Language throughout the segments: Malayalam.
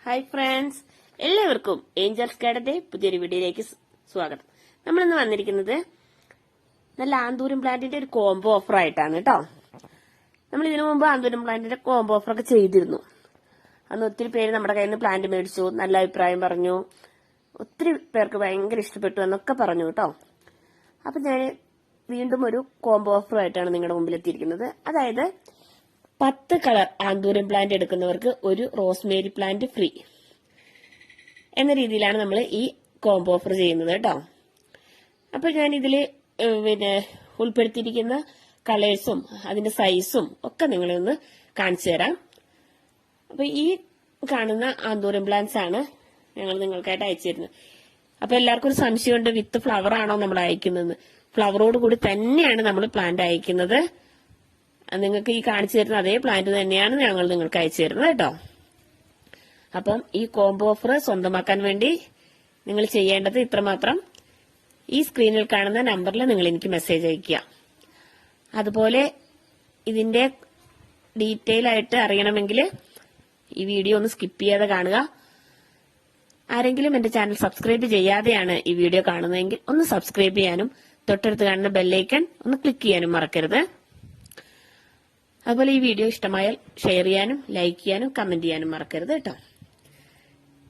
ഹായ് ഫ്രണ്ട്സ്, എല്ലാവർക്കും ഏഞ്ചൽസ് ഗാർഡന്റെ പുതിയൊരു വീഡിയോയിലേക്ക് സ്വാഗതം. നമ്മളിന്ന് വന്നിരിക്കുന്നത് നല്ല ആന്തൂരം പ്ലാന്റിന്റെ ഒരു കോംബോ ഓഫർ ആയിട്ടാണ് കേട്ടോ. നമ്മൾ ഇതിനു മുമ്പ് ആന്തൂരം പ്ലാന്റിന്റെ കോംബോ ഓഫർ ഒക്കെ ചെയ്തിരുന്നു. അന്ന് ഒത്തിരി പേര് നമ്മുടെ കയ്യിൽ നിന്ന് പ്ലാന്റ് മേടിച്ചു, നല്ല അഭിപ്രായം പറഞ്ഞു, ഒത്തിരി പേർക്ക് ഭയങ്കര ഇഷ്ടപ്പെട്ടു എന്നൊക്കെ പറഞ്ഞു കേട്ടോ. അപ്പൊ ഞാൻ വീണ്ടും ഒരു കോംബോ ഓഫറുമായിട്ടാണ് നിങ്ങളുടെ മുമ്പിൽ എത്തിയിരിക്കുന്നത്. അതായത് 10 കളർ ആന്തൂരം പ്ലാന്റ് എടുക്കുന്നവർക്ക് ഒരു റോസ്മേരി പ്ലാന്റ് ഫ്രീ എന്ന രീതിയിലാണ് നമ്മൾ ഈ കോംബോ ഓഫർ ചെയ്യുന്നത് കേട്ടോ. അപ്പൊ ഞാൻ ഇതില് ഉൾപ്പെടുത്തിയിരിക്കുന്ന കളേഴ്സും അതിന്റെ സൈസും ഒക്കെ നിങ്ങളെ ഒന്ന് കാണിച്ചു തരാം. അപ്പൊ ഈ കാണുന്ന ആന്തൂരം പ്ലാന്റ്സ് ആണ് ഞങ്ങൾ നിങ്ങൾക്കായിട്ട് അയച്ചു തരുന്നത്. അപ്പൊ എല്ലാവർക്കും ഒരു സംശയമുണ്ട്, വിത്ത് ഫ്ലവർ ആണോ നമ്മൾ അയക്കുന്നത്? ഫ്ലവറോട് കൂടി തന്നെയാണ് നമ്മൾ പ്ലാന്റ് അയക്കുന്നത്. നിങ്ങൾക്ക് ഈ കാണിച്ചു തരുന്ന അതേ പ്ലാന്റ് തന്നെയാണ് ഞങ്ങൾ നിങ്ങൾക്ക് അയച്ചു തരുന്നത് കേട്ടോ. അപ്പം ഈ കോംബോ ഓഫർ സ്വന്തമാക്കാൻ വേണ്ടി നിങ്ങൾ ചെയ്യേണ്ടത് ഇത്രമാത്രം: ഈ സ്ക്രീനിൽ കാണുന്ന നമ്പറിൽ നിങ്ങൾ എനിക്ക് മെസ്സേജ് അയക്കുക. അതുപോലെ ഇതിന്റെ ഡീറ്റെയിൽ ആയിട്ട് അറിയണമെങ്കിൽ ഈ വീഡിയോ ഒന്ന് സ്കിപ്പ് ചെയ്യാതെ കാണുക. ആരെങ്കിലും എന്റെ ചാനൽ സബ്സ്ക്രൈബ് ചെയ്യാതെയാണ് ഈ വീഡിയോ കാണുന്നതെങ്കിൽ ഒന്ന് സബ്സ്ക്രൈബ് ചെയ്യാനും തൊട്ടടുത്ത് കാണുന്ന ബെല്ലൈക്കൺ ഒന്ന് ക്ലിക്ക് ചെയ്യാനും മറക്കരുത്. അതുപോലെ ഈ വീഡിയോ ഇഷ്ടമായാൽ ഷെയർ ചെയ്യാനും ലൈക്ക് ചെയ്യാനും കമന്റ് ചെയ്യാനും മറക്കരുത് കേട്ടോ.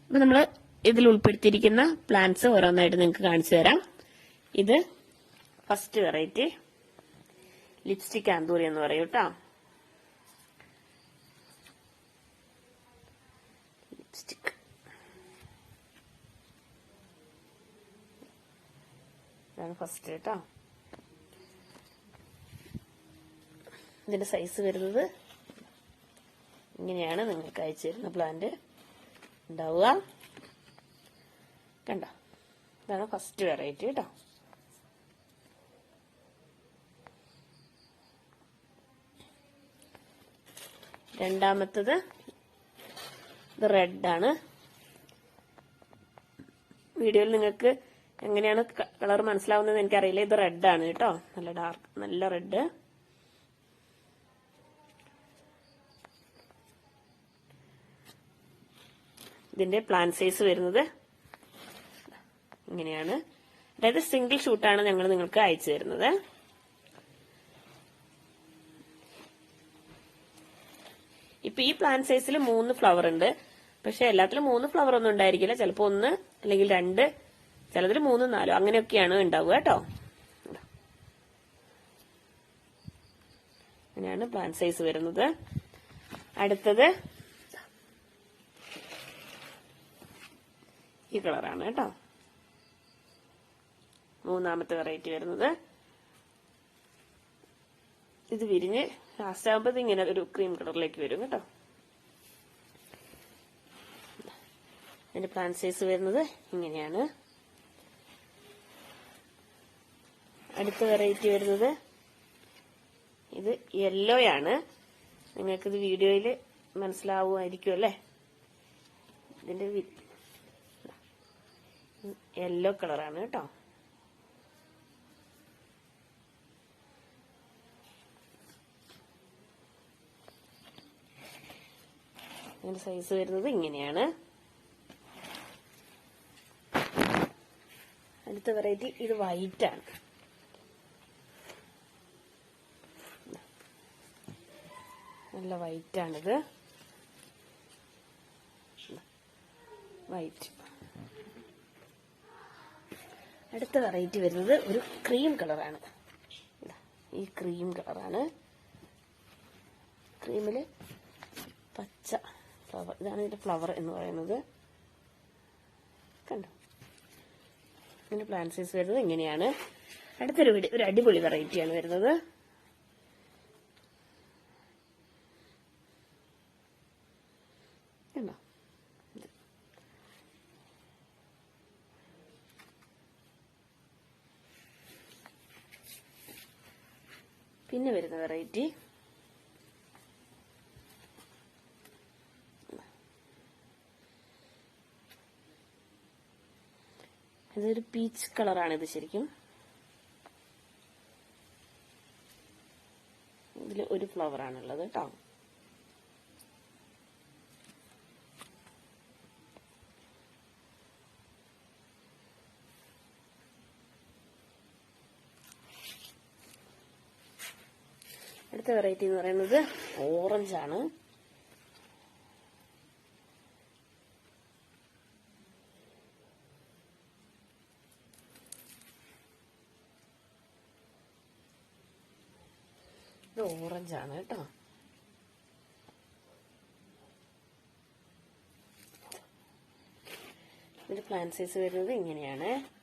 അപ്പൊ നമ്മൾ ഇതിൽ ഉൾപ്പെടുത്തിയിരിക്കുന്ന പ്ലാന്റ്സ് ഓരോന്നായിട്ട് നിങ്ങൾക്ക് കാണിച്ചു തരാം. ഇത് ഫസ്റ്റ് വെറൈറ്റി ലിപ്സ്റ്റിക് ആന്തൂറി എന്ന് പറയും കേട്ടോ. ലിപ്സ്റ്റിക് ഇതാണ് ഫസ്റ്റ് കേട്ടോ. ഇതിന്റെ സൈസ് വരുന്നത് ഇങ്ങനെയാണ് നിങ്ങൾക്ക് അയച്ചു തരുന്ന പ്ലാന്റ് ഉണ്ടാവുക. കണ്ടോ, ഇതാണ് ഫസ്റ്റ് വെറൈറ്റി കേട്ടോ. രണ്ടാമത്തത് ഇത് റെഡാണ്. വീഡിയോയിൽ നിങ്ങൾക്ക് എങ്ങനെയാണ് കളർ മനസ്സിലാവുന്നത് എനിക്കറിയില്ല. ഇത് റെഡാണ് കേട്ടോ, നല്ല ഡാർക്ക്, നല്ല റെഡ്. ഇതിന്റെ പ്ലാന്റ് സൈസ് വരുന്നത് ഇങ്ങനെയാണ്. അതായത് സിംഗിൾ ഷൂട്ടാണ് ഞങ്ങൾ നിങ്ങൾക്ക് അയച്ചു തരുന്നത്. ഇപ്പൊ ഈ പ്ലാന്റ് സൈസിൽ 3 ഫ്ലവർ ഉണ്ട്. പക്ഷെ എല്ലാത്തിലും 3 ഫ്ലവർ ഒന്നും ഉണ്ടായിരിക്കില്ല. ചിലപ്പോ 1 അല്ലെങ്കിൽ 2, ചിലതിൽ 3, 4 അങ്ങനെയൊക്കെയാണ് ഉണ്ടാവുക കേട്ടോ. അങ്ങനെയാണ് പ്ലാന്റ് സൈസ് വരുന്നത്. അടുത്തത് ഈ കളറാണ് കേട്ടോ, മൂന്നാമത്തെ വെറൈറ്റി വരുന്നത്. ഇത് വിരിഞ്ഞ് ലാസ്റ്റ് ആകുമ്പോൾ ഇങ്ങനെ ഒരു ക്രീം കളറിലേക്ക് വരും കേട്ടോ. അതിന്റെ പ്ലാന്റ് സൈസ് വരുന്നത് ഇങ്ങനെയാണ്. അടുത്ത വെറൈറ്റി വരുന്നത് ഇത് യെല്ലോയാണ്. നിങ്ങൾക്കിത് വീഡിയോയിൽ മനസ്സിലാവുമായിരിക്കും അല്ലേ. ഇതിന്റെ യെല്ലോ കളറാണ് കേട്ടോ. ഇതിന്റെ സൈസ് വരുന്നത് ഇങ്ങനെയാണ്. അടുത്ത വെറൈറ്റി ഇത് വൈറ്റ് ആണ്. നല്ല വൈറ്റ് ആണിത്, വൈറ്റ്. അടുത്ത വെറൈറ്റി വരുന്നത് ഒരു ക്രീം കളറാണ്. ഈ ക്രീം കളറാണ്. ക്രീമില് പച്ച ഫ്ലവർ, ഇതാണ് ഇതിന്റെ ഫ്ലവർ എന്ന് പറയുന്നത്. കണ്ടോ, ഇതിന്റെ പ്ലാന്റ് സൈസ് വരുന്നത് ഇങ്ങനെയാണ്. അടുത്തൊരു ഒരു അടിപൊളി വെറൈറ്റിയാണ് വരുന്നത്. കണ്ടോ, പിന്നെ വരുന്ന വെറൈറ്റി ഇതൊരു പീച്ച് കളറാണ്. ഇത് ശരിക്കും ഇതിൽ ഒരു ഫ്ലവർ ആണുള്ളത് കേട്ടോ. അടുത്ത വെറൈറ്റി എന്ന് പറയുന്നത് ഓറഞ്ച് ആണ്. ഇത് ഓറഞ്ച് ആണ് കേട്ടോ. ഇതിന്റെ പ്ലാന്റ് സൈസ് വരുന്നത് ഇങ്ങനെയാണ്.